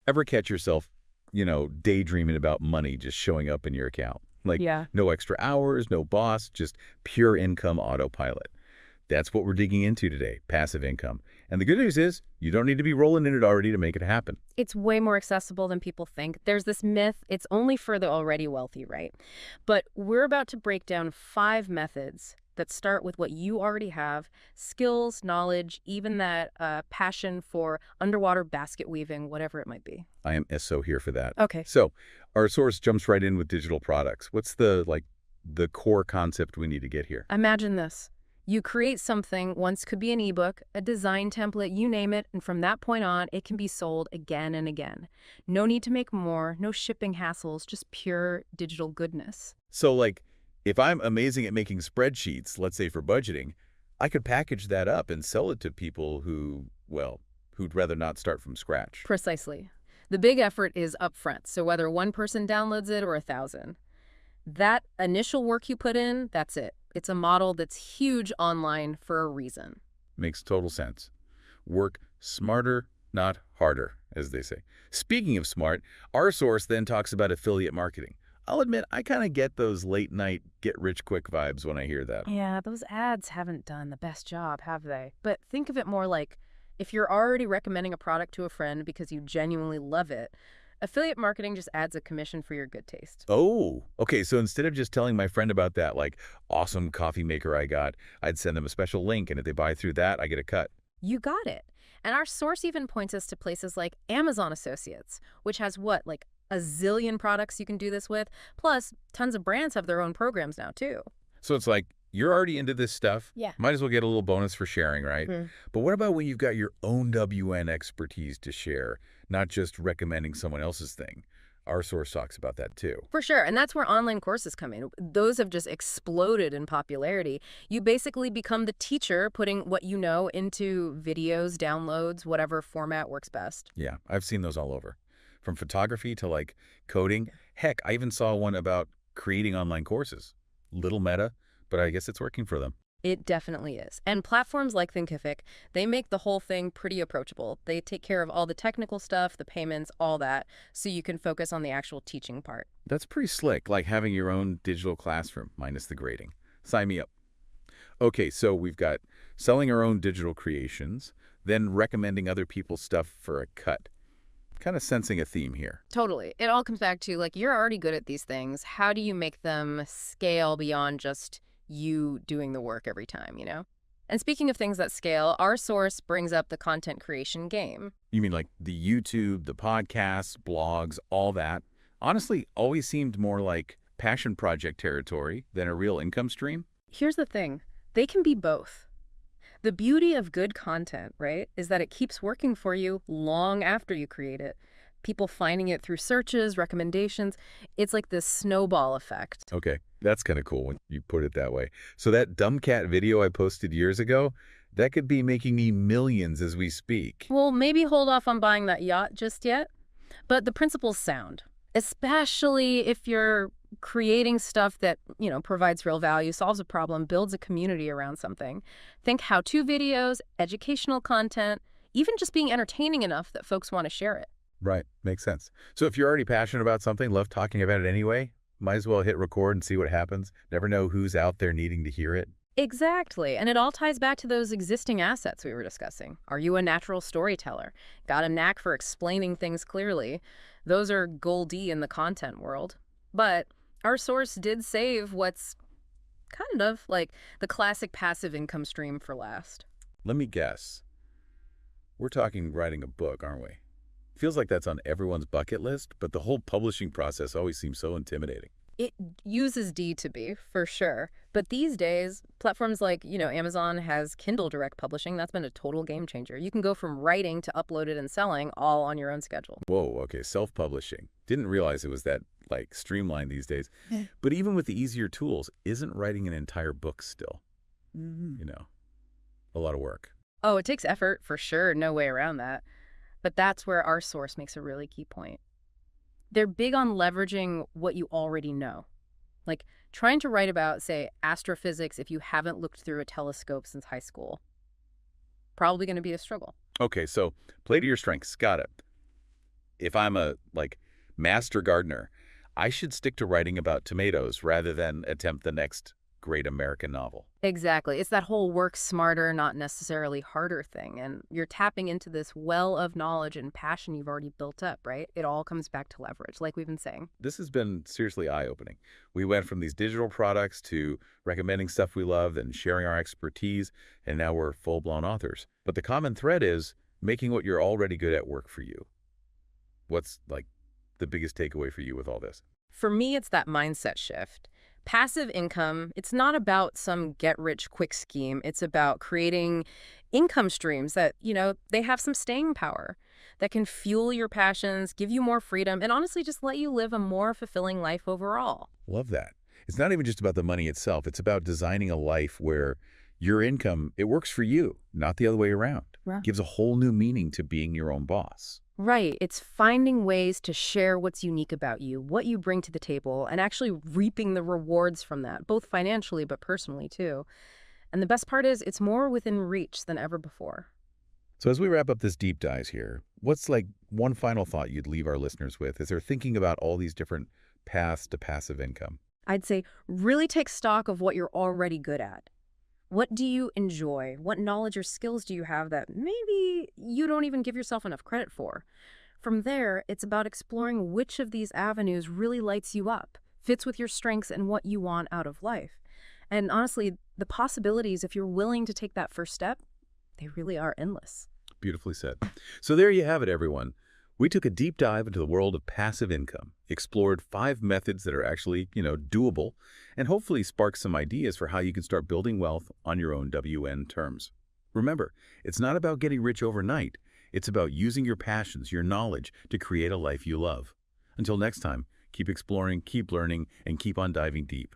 Ever catch yourself, daydreaming about money just showing up in your account? Like, Yeah. no extra hours, no boss, just pure income autopilot. That's what we're digging into today, passive income. And the good news is, you don't need to be rolling in it already to make it happen. It's way more accessible than people think. There's this myth, it's only for the already wealthy, right? But we're about to break down 5 methods that start with what you already have, skills, knowledge, even that passion for underwater basket weaving, whatever it might be. I am so here for that. Okay. So, our source jumps right in with digital products. What's the core concept we need to get here? Imagine this. You create something, once could be an ebook, a design template, you name it, and from that point on, it can be sold again and again. No need to make more, no shipping hassles, just pure digital goodness. So, if I'm amazing at making spreadsheets, let's say for budgeting, I could package that up and sell it to people who'd rather not start from scratch. Precisely. The big effort is upfront, so whether one person downloads it or 1,000. That initial work you put in, that's it. It's a model that's huge online for a reason. Makes total sense. Work smarter, not harder, as they say. Speaking of smart, our source then talks about affiliate marketing. I'll admit, I kind of get those late-night, get-rich-quick vibes when I hear that. Yeah, those ads haven't done the best job, have they? But think of it more like, if you're already recommending a product to a friend because you genuinely love it, affiliate marketing just adds a commission for your good taste. Oh, okay, so instead of just telling my friend about that, awesome coffee maker I got, I'd send them a special link, and if they buy through that, I get a cut. You got it. And our source even points us to places like Amazon Associates, which has a zillion products you can do this with. Plus, tons of brands have their own programs now, too. So it's like, you're already into this stuff. Yeah. Might as well get a little bonus for sharing, right? Mm. But what about when you've got your own WN expertise to share, not just recommending someone else's thing? Our source talks about that too. For sure. And that's where online courses come in. Those have just exploded in popularity. You basically become the teacher putting what you know into videos, downloads, whatever format works best. Yeah, I've seen those all over. From photography to coding. Heck, I even saw one about creating online courses. Little meta, but I guess it's working for them. It definitely is. And platforms like Thinkific, they make the whole thing pretty approachable. They take care of all the technical stuff, the payments, all that, so you can focus on the actual teaching part. That's pretty slick, like having your own digital classroom, minus the grading. Sign me up. Okay, so we've got selling our own digital creations, then recommending other people's stuff for a cut. Kind of sensing a theme here. Totally. It all comes back to, you're already good at these things. How do you make them scale beyond just you doing the work every time, And speaking of things that scale, our source brings up the content creation game. You mean like the YouTube, the podcasts, blogs, all that? Honestly, always seemed more like passion project territory than a real income stream. Here's the thing. They can be both. The beauty of good content, right, is that it keeps working for you long after you create it. People finding it through searches, recommendations. It's like this snowball effect. Okay, that's kind of cool when you put it that way. So that dumb cat video I posted years ago, that could be making me millions as we speak. Well, maybe hold off on buying that yacht just yet. But the principle's sound, especially if you're creating stuff that, provides real value, solves a problem, builds a community around something. Think how-to videos, educational content, even just being entertaining enough that folks want to share it. Right. Makes sense. So if you're already passionate about something, love talking about it anyway, might as well hit record and see what happens. Never know who's out there needing to hear it. Exactly. And it all ties back to those existing assets we were discussing. Are you a natural storyteller? Got a knack for explaining things clearly? Those are goldie in the content world. But our source did save what's kind of like the classic passive income stream for last. Let me guess. We're talking writing a book, aren't we? Feels like that's on everyone's bucket list, but the whole publishing process always seems so intimidating. It uses D to be, for sure. But these days, platforms like, Amazon has Kindle Direct Publishing. That's been a total game changer. You can go from writing to uploaded and selling all on your own schedule. Whoa, okay, self-publishing. Didn't realize it was that, streamlined these days. But even with the easier tools, isn't writing an entire book still? A lot of work. Oh, it takes effort, for sure. No way around that. But that's where our source makes a really key point. They're big on leveraging what you already know. Like trying to write about, say, astrophysics if you haven't looked through a telescope since high school. Probably going to be a struggle. Okay, so play to your strengths. Got it. if I'm a, master gardener, I should stick to writing about tomatoes rather than attempt the next great American novel. Exactly. It's that whole work smarter, not necessarily harder thing. And you're tapping into this well of knowledge and passion you've already built up, right? It all comes back to leverage, like we've been saying. This has been seriously eye-opening. We went from these digital products to recommending stuff we loved and sharing our expertise, and now we're full-blown authors. But the common thread is making what you're already good at work for you. What's, the biggest takeaway for you with all this? For me, it's that mindset shift. Passive income, it's not about some get-rich-quick scheme. It's about creating income streams that, they have some staying power, that can fuel your passions, give you more freedom, and honestly just let you live a more fulfilling life overall. Love that. It's not even just about the money itself. It's about designing a life where your income, it works for you, not the other way around. Right. Gives a whole new meaning to being your own boss. Right. It's finding ways to share what's unique about you, what you bring to the table, and actually reaping the rewards from that, both financially but personally too. And the best part is it's more within reach than ever before. So as we wrap up this deep dive here, what's one final thought you'd leave our listeners with as they're thinking about all these different paths to passive income? I'd say really take stock of what you're already good at. What do you enjoy? What knowledge or skills do you have that maybe you don't even give yourself enough credit for? From there, it's about exploring which of these avenues really lights you up, fits with your strengths and what you want out of life. And honestly, the possibilities, if you're willing to take that first step, they really are endless. Beautifully said. So there you have it, everyone. We took a deep dive into the world of passive income, explored 5 methods that are actually, doable, and hopefully sparked some ideas for how you can start building wealth on your own WN terms. Remember, it's not about getting rich overnight. It's about using your passions, your knowledge, to create a life you love. Until next time, keep exploring, keep learning, and keep on diving deep.